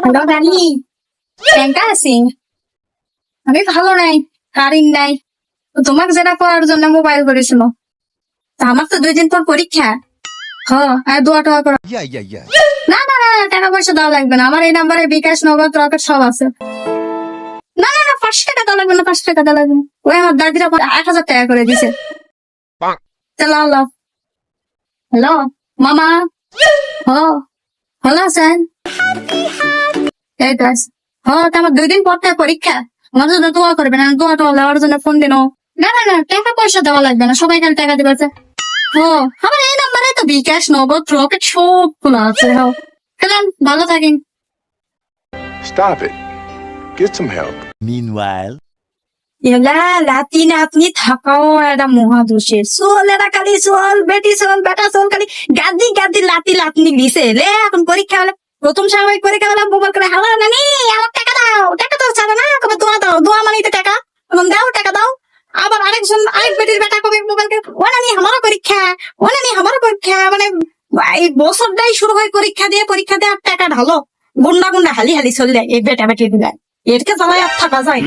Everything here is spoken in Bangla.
হ্যালো রানী, কেমন আছি? আমি ভালো নাই, কারিন নাই। তো তোমাকে যেটা করার জন্য মোবাইল করেছিল, তা আমার তো 2 দিন পর পরীক্ষা। আর দোয়া টোয়া করো। না না না না, টাকা পয়সা দেওয়া লাগবে না, আমার এই নাম্বারে বিকাশ, নগদ, রকেট সব আছে। না না না, 500 টাকা দেওয়া লাগবে না, 500 টাকা দেওয়া লাগবে না। ওই আমার দাদিরা 8,000 টাকা করে দিছে। চলো হলো। হ্যালো মামা। হ, ভালো আছেন? এই তো আছে। তা আমার 2 দিন পর থেকে পরীক্ষা, আমার জন্য দোয়া করবেন। আমি দোয়া টোয়া দেওয়ার জন্য ফোন দিন। না না না, টাকা পয়সা দেওয়া লাগবে না, সবাই খালি টাকা দিবে। আমার এই নাম্বারে তো বিকাশ, নগদ, রকেট সবগুলো আছে। খেলেন, ভালো থাকেন। Stop it. Get some help. Meanwhile, এলা লাতি নাতনি থাকাও একটা মহাদোষের। চল এরা খালি চল, বেটি চল, বেটা চল, খালি গাদি গাদি লাতি লাতনি দিছে লে। এখন পরীক্ষা হলে, প্রথম সাময়িক পরীক্ষা হলে মোবাইল করে, হ্যালো নানি আমার টাকা দাও, টাকা দাও, ছাড়া না কবে দোয়া দাও, দোয়া মানে তো টাকা, এখন দাও টাকা দাও। আবার আরেক বেটির বেটা কবে মোবাইলকে, ও নানি আমারও পরীক্ষা, ও নানি আমারও পরীক্ষা। মানে এই বছরটাই শুরু হয় পরীক্ষা দিয়ে আর টাকা ঢালো, গুন্ডা গুন্ডা হালি হালি চল দেয় এই বেটা বেটি দিলে। এরকে জ্বালায় আর থাকা যায়।